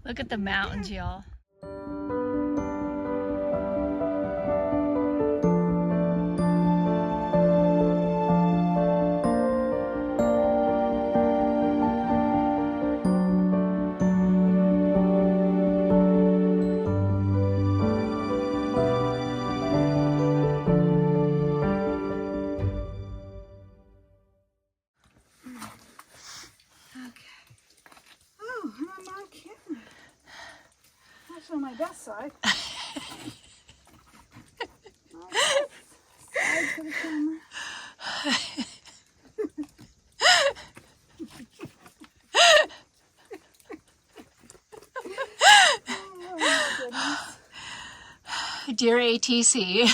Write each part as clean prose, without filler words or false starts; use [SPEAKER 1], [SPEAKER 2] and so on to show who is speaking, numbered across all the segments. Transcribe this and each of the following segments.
[SPEAKER 1] Look at the mountains, y'all.
[SPEAKER 2] On my best side. Side to the camera.
[SPEAKER 1] Dear ATC,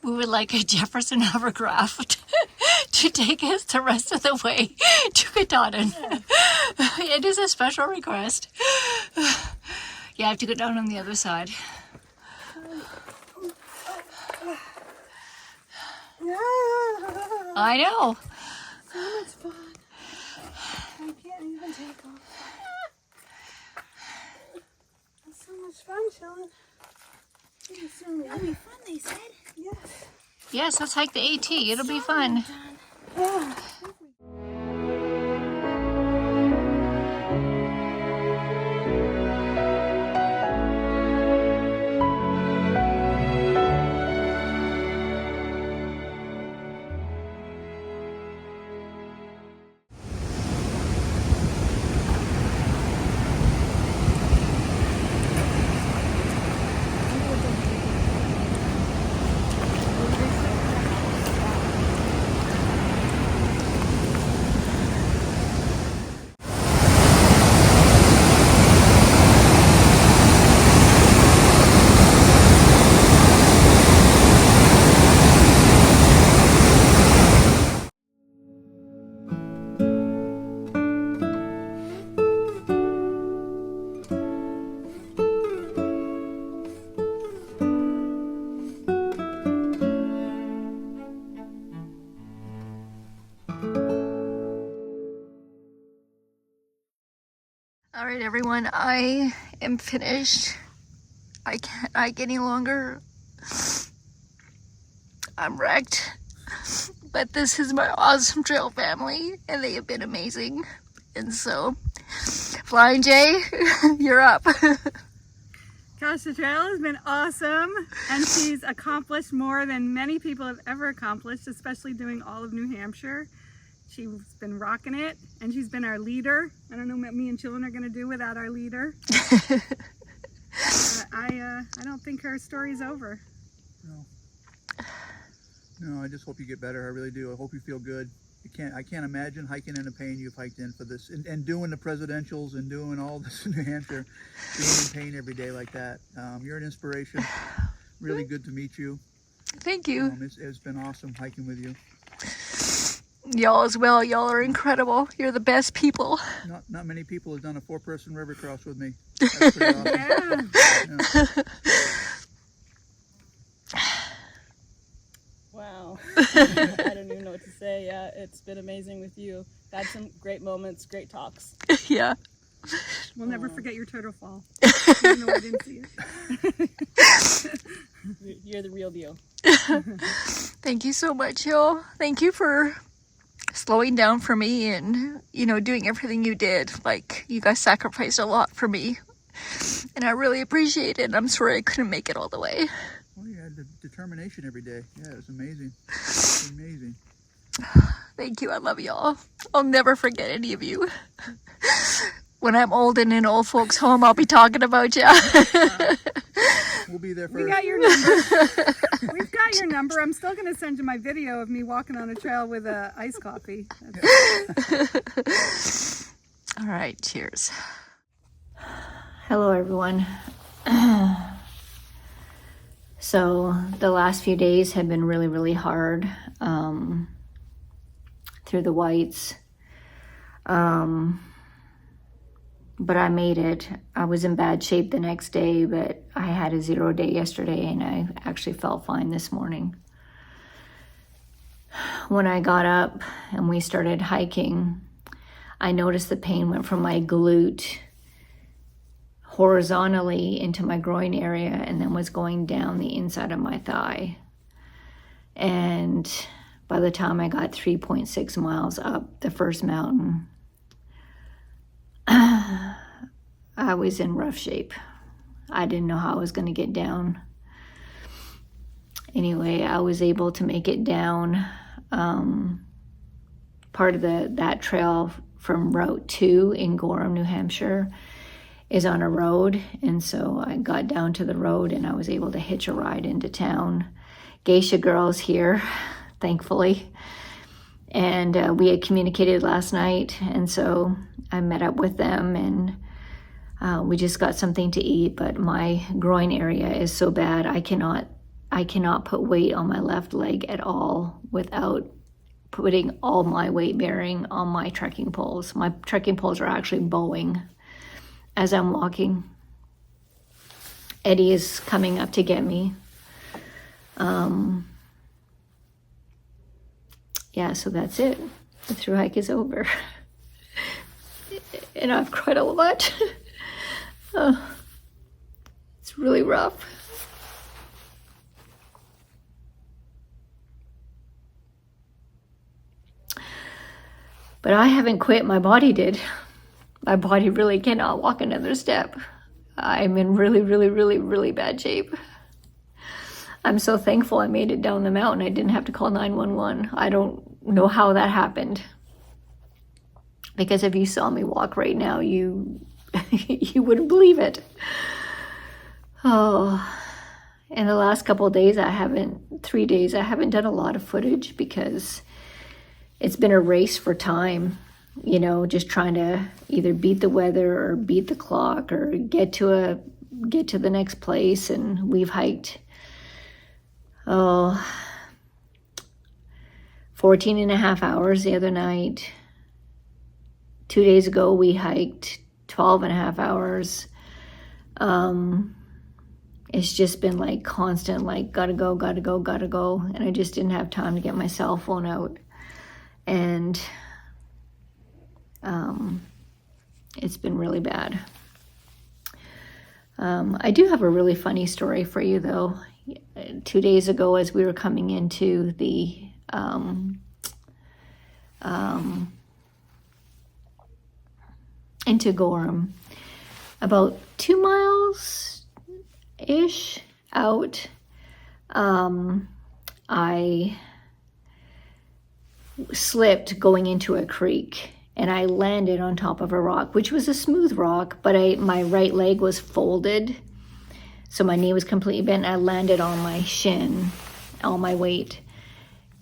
[SPEAKER 1] we would like a Jefferson hovercraft to take us the rest of the way to Katahdin. It is a special request. You have to go down on the other side. I know.
[SPEAKER 2] So much fun. I can't even take off. It's so much fun chilling. It'll be fun, they said. Yes.
[SPEAKER 1] Yes, let's hike the AT. It'll be fun. All right, everyone, I am finished. I can't hike any longer. I'm wrecked. But this is my awesome trail family, and they have been amazing. And so, Flying J, you're up.
[SPEAKER 2] Gosh, the trail has been awesome, and she's accomplished more than many people have ever accomplished, especially doing all of New Hampshire. She's been rocking it, and she's been our leader. I don't know what me and children are going to do without our leader. I don't think her story's over.
[SPEAKER 3] No, I just hope you get better. I really do. I hope you feel good. I can't imagine hiking in the pain you've hiked in for this, and doing the presidentials and doing all this in New Hampshire, being in pain every day like that. You're an inspiration. Really good to meet you.
[SPEAKER 1] Thank you.
[SPEAKER 3] It's been awesome hiking with you.
[SPEAKER 1] Y'all as well. Y'all are incredible. You're the best people.
[SPEAKER 3] Not many people have done a 4-person river cross with me. That's pretty awesome. Yeah.
[SPEAKER 4] Wow. I don't even know what to say. Yeah, it's been amazing with you. Had some great moments, great talks.
[SPEAKER 1] Yeah.
[SPEAKER 2] We'll never forget your turtle fall. Even though I didn't see it.
[SPEAKER 4] You're the real deal.
[SPEAKER 1] Thank you so much, y'all. Thank you for slowing down for me and, doing everything you did. Like, you guys sacrificed a lot for me. And I really appreciate it. I'm sorry I couldn't make it all the way.
[SPEAKER 3] Well, you had the determination every day. Yeah, it was amazing. It was amazing.
[SPEAKER 1] Thank you. I love y'all. I'll never forget any of you. When I'm old and in old folks' home, I'll be talking about you.
[SPEAKER 3] We'll be there first.
[SPEAKER 2] We got your number. We've got your number. I'm still going to send you my video of me walking on a trail with iced coffee.
[SPEAKER 1] All right. Cheers. Hello, everyone. So the last few days have been really, really hard through the whites. But I made it. I was in bad shape the next day, but I had a 0 day yesterday and I actually felt fine this morning. When I got up and we started hiking, I noticed the pain went from my glute horizontally into my groin area and then was going down the inside of my thigh. And by the time I got 3.6 miles up the first mountain, I was in rough shape. I didn't know how I was going to get down. Anyway, I was able to make it down. Part of that trail from Route 2 in Gorham, New Hampshire is on a road. And so I got down to the road and I was able to hitch a ride into town. Geisha girls here, thankfully. And we had communicated last night. And so I met up with them and we just got something to eat. But my groin area is so bad, I cannot put weight on my left leg at all without putting all my weight bearing on my trekking poles. My trekking poles are actually bowing as I'm walking. Eddie is coming up to get me. Yeah, so that's it. The thru hike is over. And I've cried a lot. It's really rough. But I haven't quit. My body did. My body really cannot walk another step. I'm in really, really, really, really bad shape. I'm so thankful I made it down the mountain. I didn't have to call 911. I don't know how that happened. Because if you saw me walk right now, you wouldn't believe it. Oh, in the last couple of days, 3 days, I haven't done a lot of footage because it's been a race for time, you know, just trying to either beat the weather or beat the clock or get to the next place. And we've hiked 14 and a half hours the other night. 2 days ago, we hiked 12 and a half hours. It's just been like constant, like gotta go. And I just didn't have time to get my cell phone out. And it's been really bad. I do have a really funny story for you, though. 2 days ago, as we were coming into the into Gorham, about 2 miles-ish out, I slipped going into a creek and I landed on top of a rock, which was a smooth rock, but my right leg was folded, so my knee was completely bent. I landed on my shin, all my weight.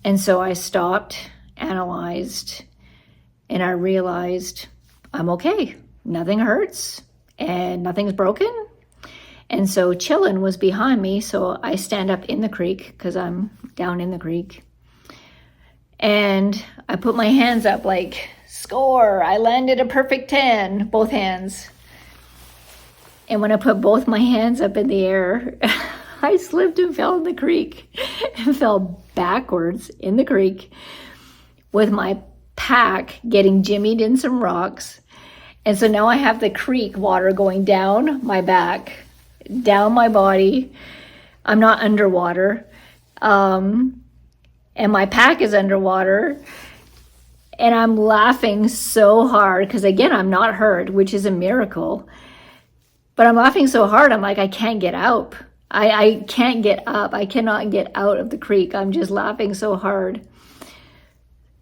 [SPEAKER 1] And so I stopped, analyzed, and I realized I'm okay. Nothing hurts and nothing's broken. And so Chillin was behind me, so I stand up in the creek because I'm down in the creek. And I put my hands up like, score, I landed a perfect 10, both hands. And when I put both my hands up in the air, I slipped and fell in the creek and fell backwards in the creek with my pack getting jimmied in some rocks. And so now I have the creek water going down my back, down my body. I'm not underwater. And my pack is underwater. And I'm laughing so hard because, again, I'm not hurt, which is a miracle. But I'm laughing so hard, I'm like, I can't get out. I can't get up. I cannot get out of the creek. I'm just laughing so hard.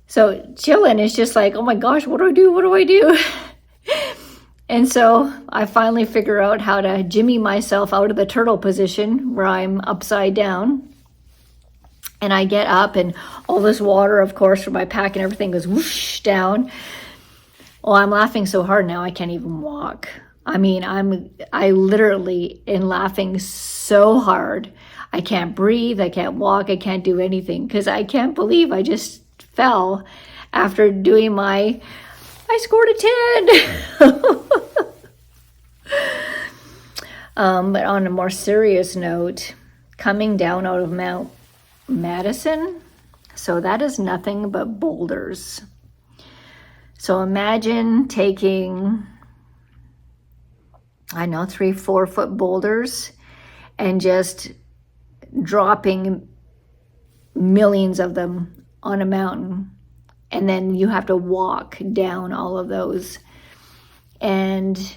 [SPEAKER 1] So Chillin is just like, oh my gosh, what do I do? What do I do? And so I finally figure out how to jimmy myself out of the turtle position where I'm upside down. And I get up and all this water, of course, from my pack and everything goes whoosh down. Well, I'm laughing so hard now I can't even walk. I mean, I literally am laughing so hard. I can't breathe, I can't walk, I can't do anything because I can't believe I just fell after doing I scored a 10. But on a more serious note, coming down out of Mount Madison, so that is nothing but boulders. So imagine taking I know, 3-4 foot boulders and just dropping millions of them on a mountain. And then you have to walk down all of those. And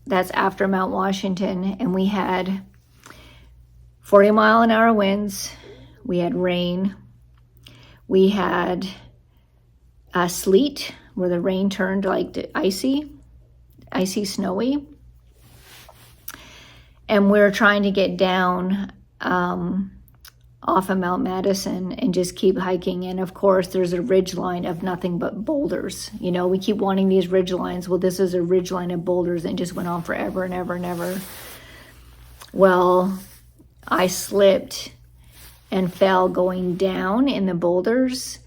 [SPEAKER 1] that's after Mount Washington. And we had 40-mile-an-hour winds. We had rain. We had sleet, where the rain turned like icy, snowy. And we're trying to get down off of Mount Madison and just keep hiking. And of course, there's a ridge line of nothing but boulders. You know, we keep wanting these ridge lines. Well, this is a ridge line of boulders, and it just went on forever and ever and ever. Well, I slipped and fell going down in the boulders,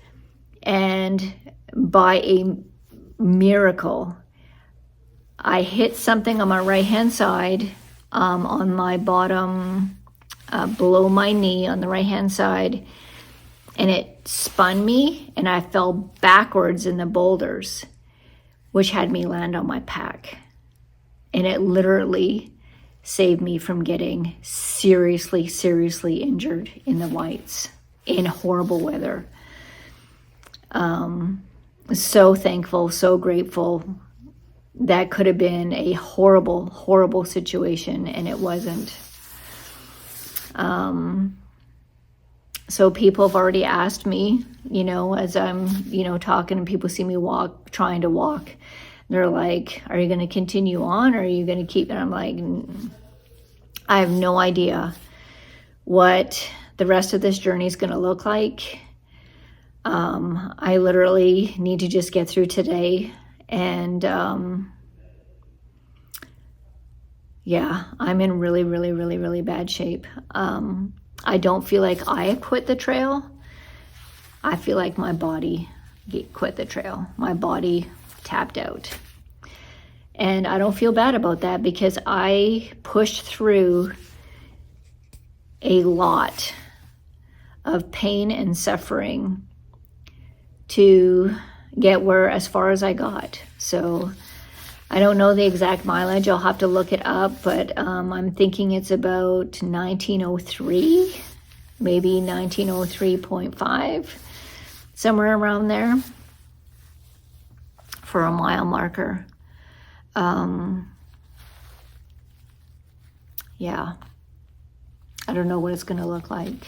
[SPEAKER 1] and by a miracle, I hit something on my right hand side, on my bottom, below my knee on the right hand side, and it spun me, and I fell backwards in the boulders, which had me land on my pack. And it literally saved me from getting seriously injured in the whites in horrible weather. So thankful, so grateful. That could have been a horrible situation, and it wasn't. So people have already asked me, you know, as I'm, you know, talking and people see me trying to walk, they're like, are you going to continue on, or are you going to keep? And I'm like, I have no idea what the rest of this journey is going to look like. I literally need to just get through today. And yeah, I'm in really bad shape. I don't feel like I quit the trail. I feel like my body quit the trail. My body tapped out. And I don't feel bad about that, because I pushed through a lot of pain and suffering to get as far as I got. So I don't know the exact mileage. I'll have to look it up, but I'm thinking it's about 1903, maybe 1903.5, somewhere around there for a mile marker. Yeah, I don't know what it's going to look like,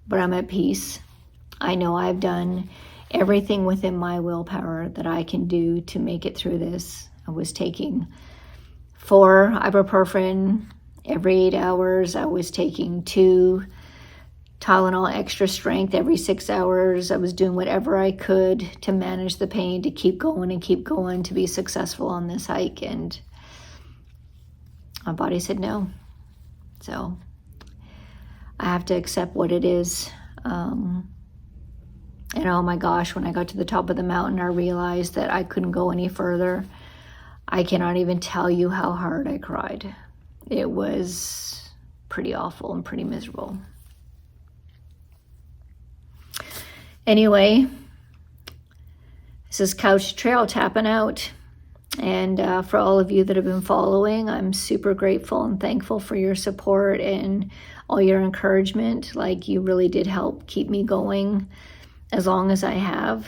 [SPEAKER 1] but I'm at peace. I know I've done everything within my willpower that I can do to make it through this. I was taking 4 ibuprofen every 8 hours. I was taking 2 Tylenol extra strength every 6 hours. I was doing whatever I could to manage the pain, to keep going to be successful on this hike. And my body said no. So I have to accept what it is. And oh my gosh, when I got to the top of the mountain, I realized that I couldn't go any further. I cannot even tell you how hard I cried. It was pretty awful and pretty miserable. Anyway, this is Couch Trail tapping out. And for all of you that have been following, I'm super grateful and thankful for your support and all your encouragement. Like, you really did help keep me going as long as I have.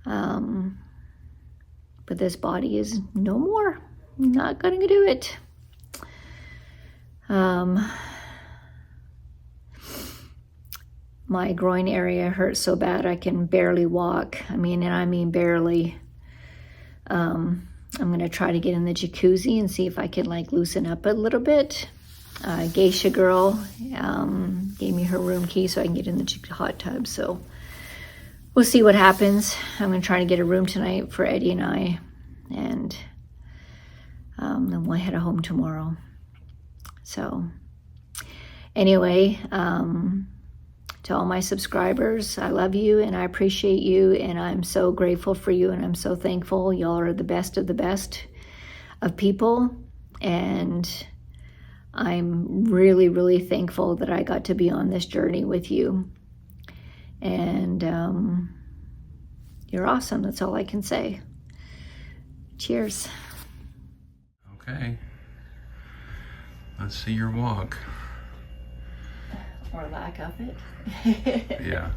[SPEAKER 1] But this body is no more. I'm not going to do it. My groin area hurts so bad I can barely walk. I mean barely. I'm going to try to get in the jacuzzi and see if I can loosen up a little bit. Geisha girl gave me her room key so I can get in the hot tub. So we'll see what happens. I'm going to try to get a room tonight for Eddie and I. And then we'll head home tomorrow. So anyway, to all my subscribers, I love you and I appreciate you, and I'm so grateful for you, and I'm so thankful. Y'all are the best of people, and I'm really thankful that I got to be on this journey with you. And you're awesome. That's all I can say. Cheers.
[SPEAKER 5] Okay. Let's see your walk.
[SPEAKER 1] Or lack of it.
[SPEAKER 5] Yeah.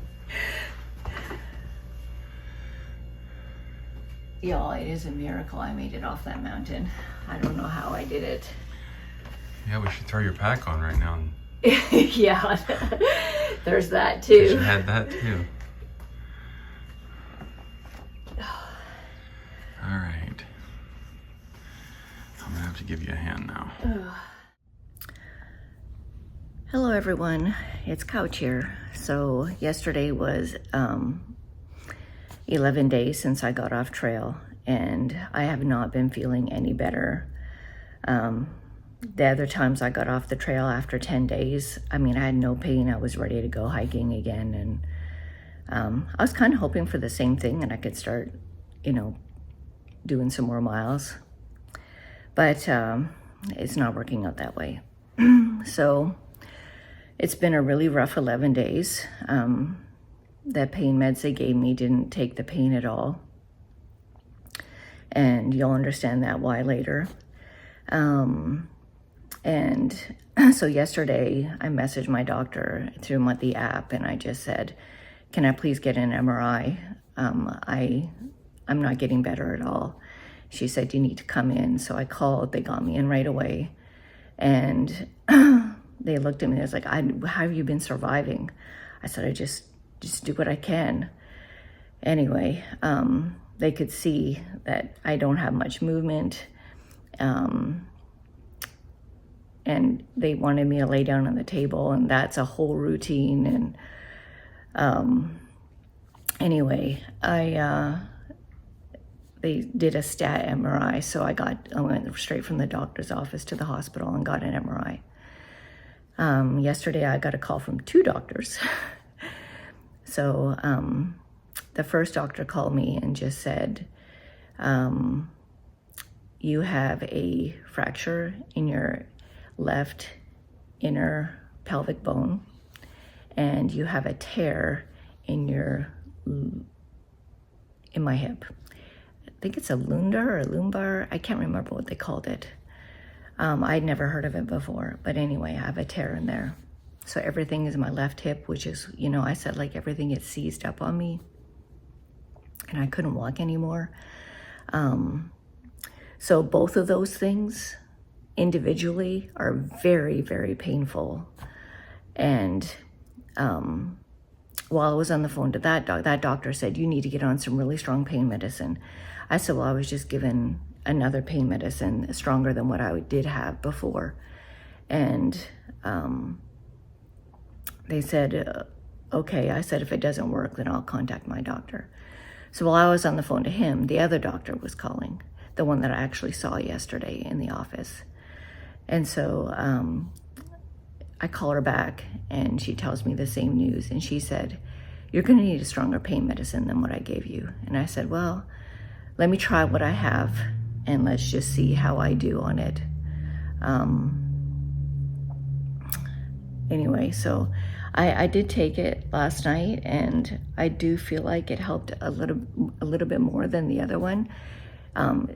[SPEAKER 1] Y'all, it is a miracle I made it off that mountain. I don't know how I did it.
[SPEAKER 5] Yeah, we should throw your pack on right now.
[SPEAKER 1] Yeah, there's that
[SPEAKER 5] You
[SPEAKER 1] too.
[SPEAKER 5] should have that too. All right. I'm gonna have to give you a hand now.
[SPEAKER 1] Hello everyone, it's Couch here. So yesterday was 11 days since I got off trail, and I have not been feeling any better. The other times I got off the trail after 10 days, I mean, I had no pain. I was ready to go hiking again, and I was kind of hoping for the same thing, and I could start, doing some more miles. But it's not working out that way. So it's been a really rough 11 days. That pain meds they gave me didn't take the pain at all. And you'll understand that why later. And so yesterday I messaged my doctor through the app, and I just said, can I please get an MRI? I'm not getting better at all. She said, you need to come in. So I called, they got me in right away. And they looked at me, they was like, how have you been surviving? I said, I just do what I can. Anyway, they could see that I don't have much movement. And they wanted me to lay down on the table, and that's a whole routine. And anyway, they did a stat MRI, so I went straight from the doctor's office to the hospital and got an MRI. Yesterday I got a call from 2 doctors. So the first doctor called me and just said, you have a fracture in your left inner pelvic bone, and you have a tear in my hip. I think it's a lumbar or lumbar. I can't remember what they called it. I'd never heard of it before, but anyway, I have a tear in there. So everything is in my left hip, which is, I said, like, everything gets seized up on me, and I couldn't walk anymore. So both of those things individually are very, very painful. And while I was on the phone to that doctor said, you need to get on some really strong pain medicine. I said, well, I was just given another pain medicine stronger than what I did have before. And they said, okay. I said, if it doesn't work, then I'll contact my doctor. So while I was on the phone to him, the other doctor was calling, the one that I actually saw yesterday in the office. And so I call her back, and she tells me the same news. And she said, you're going to need a stronger pain medicine than what I gave you. And I said, well, let me try what I have, and let's just see how I do on it. Anyway, so I did take it last night, and I do feel like it helped a little bit more than the other one.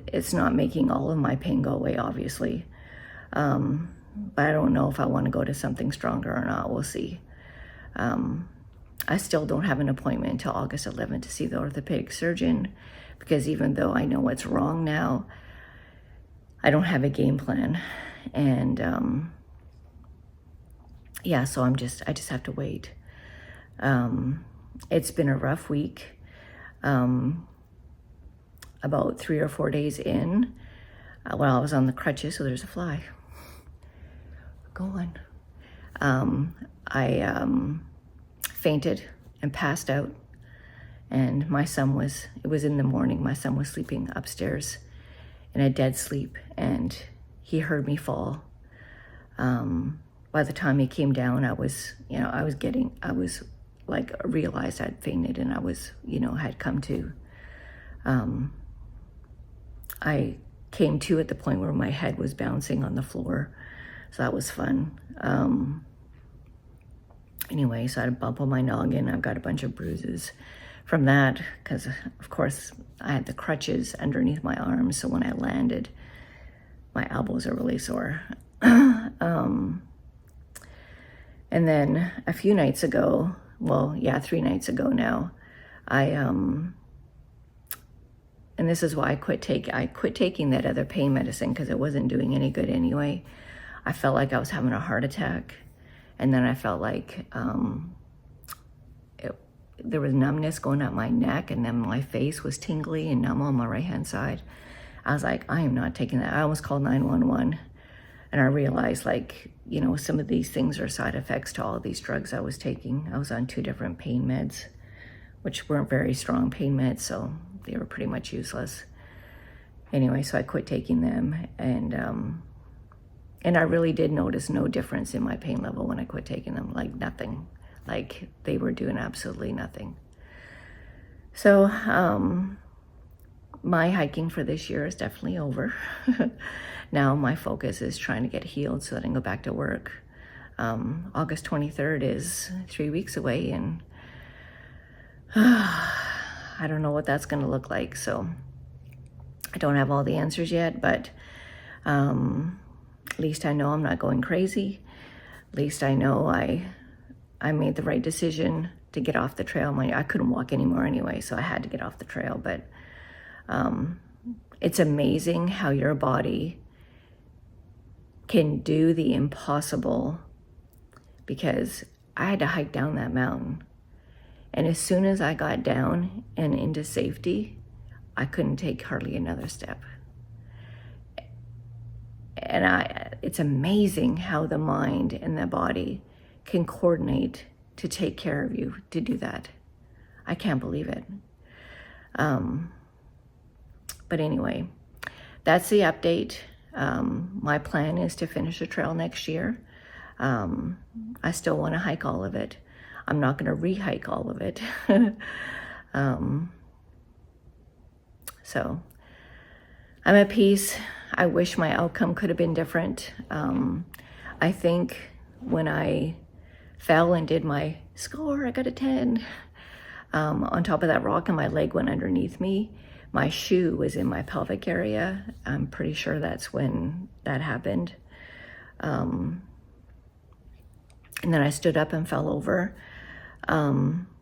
[SPEAKER 1] It's not making all of my pain go away, obviously. But I don't know if I want to go to something stronger or not. We'll see. I still don't have an appointment until August 11th to see the orthopedic surgeon, because even though I know what's wrong now, I don't have a game plan. And yeah, so I just have to wait. It's been a rough week. About 3 or 4 days in, while I was on the crutches, so there's a fly. Go on. I fainted and passed out, and it was in the morning. My son was sleeping upstairs in a dead sleep, and he heard me fall. By the time he came down, I realized I'd fainted, and I was, had come to. I came to at the point where my head was bouncing on the floor, so that was fun. Anyway, so I had a bump on my noggin. I've got a bunch of bruises from that, because of course I had the crutches underneath my arms, so when I landed, my elbows are really sore. And then a few nights ago, well, yeah, 3 nights ago now, and this is why I quit taking that other pain medicine, because it wasn't doing any good anyway. I felt like I was having a heart attack, and then I felt like there was numbness going up my neck, and then my face was tingly and numb on my right hand side. I was like, I am not taking that. I almost called 911, and I realized, like, you know, some of these things are side effects to all of these drugs I was taking. I was on 2 different pain meds, which weren't very strong pain meds, so they were pretty much useless. Anyway, so I quit taking them, and I really did notice no difference in my pain level when I quit taking them, like nothing. Like they were doing absolutely nothing. So my hiking for this year is definitely over. Now my focus is trying to get healed so that I can go back to work. August 23rd is 3 weeks away, and I don't know what that's going to look like. So I don't have all the answers yet, but at least I know I'm not going crazy. At least I know I made the right decision to get off the trail. I couldn't walk anymore anyway, so I had to get off the trail. But it's amazing how your body can do the impossible, because I had to hike down that mountain. And as soon as I got down and into safety, I couldn't take hardly another step. And it's amazing how the mind and the body can coordinate to take care of you, to do that. I can't believe it. But anyway, that's the update. My plan is to finish the trail next year. I still want to hike all of it. I'm not going to re-hike all of it. So I'm at peace. I wish my outcome could have been different. I think when I fell and did my score, I got a 10. On top of that rock and my leg went underneath me. My shoe was in my pelvic area. I'm pretty sure that's when that happened. And then I stood up and fell over,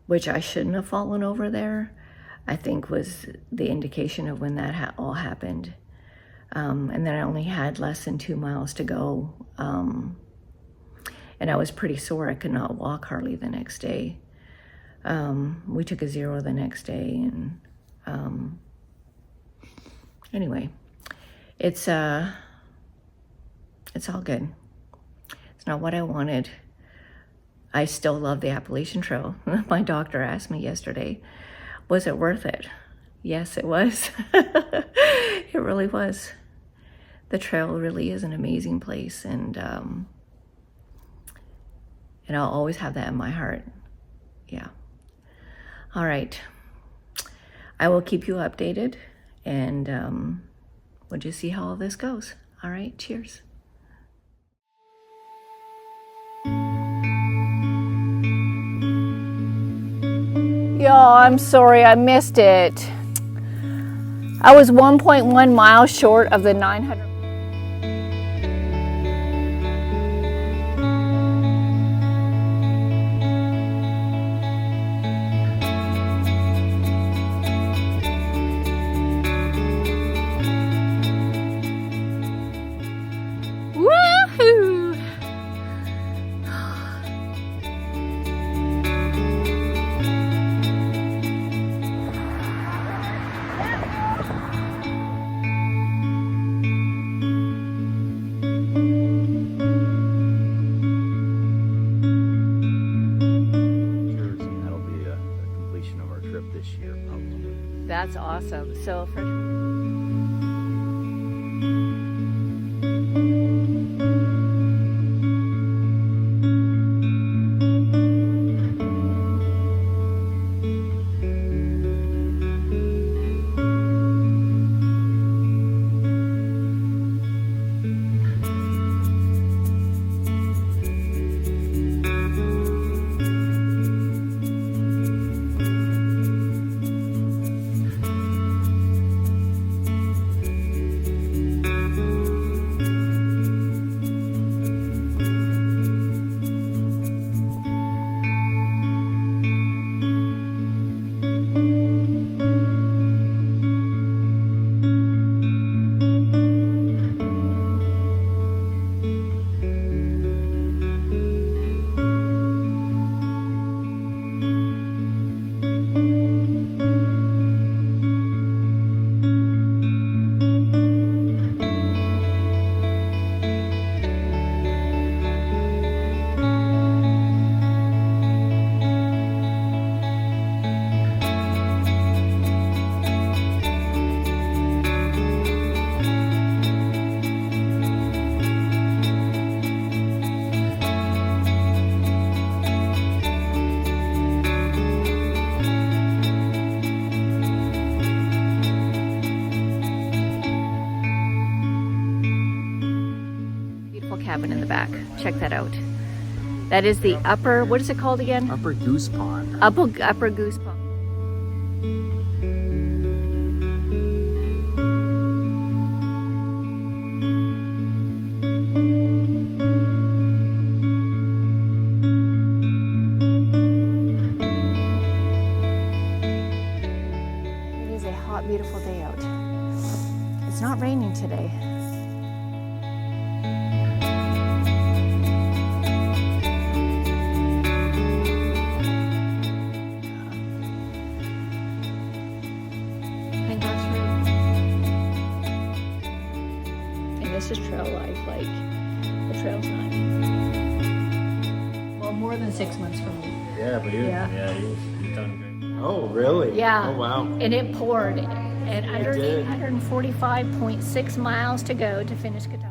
[SPEAKER 1] which I shouldn't have fallen over there, I think was the indication of when that all happened. And then I only had less than 2 miles to go. And I was pretty sore. I could not walk hardly the next day. We took a 0 the next day, and anyway, it's all good. It's not what I wanted. I still love the Appalachian Trail. My doctor asked me yesterday, was it worth it? Yes, it was. It really was. The trail really is an amazing place, and I'll always have that in my heart. Yeah. All right. I will keep you updated, and we'll just see how all this goes. All right. Cheers. Y'all, I'm sorry I missed it. I was 1.1 miles short of the 900. Woohoo!
[SPEAKER 6] That'll be a completion of our trip this year, probably.
[SPEAKER 1] That's awesome. So for cabin in the back. Check that out. That is the upper, what is it called again?
[SPEAKER 6] Upper Goose Pond.
[SPEAKER 1] Upper Goose Pond. It is a hot, beautiful day out. It's not raining today. This is trail life, like the trail's not. Well, more than 6 months from me.
[SPEAKER 6] Yeah, but you've done great. Oh, really?
[SPEAKER 1] Yeah.
[SPEAKER 6] Oh, wow.
[SPEAKER 1] And it poured. And 145.6 miles to go to finish Catawba.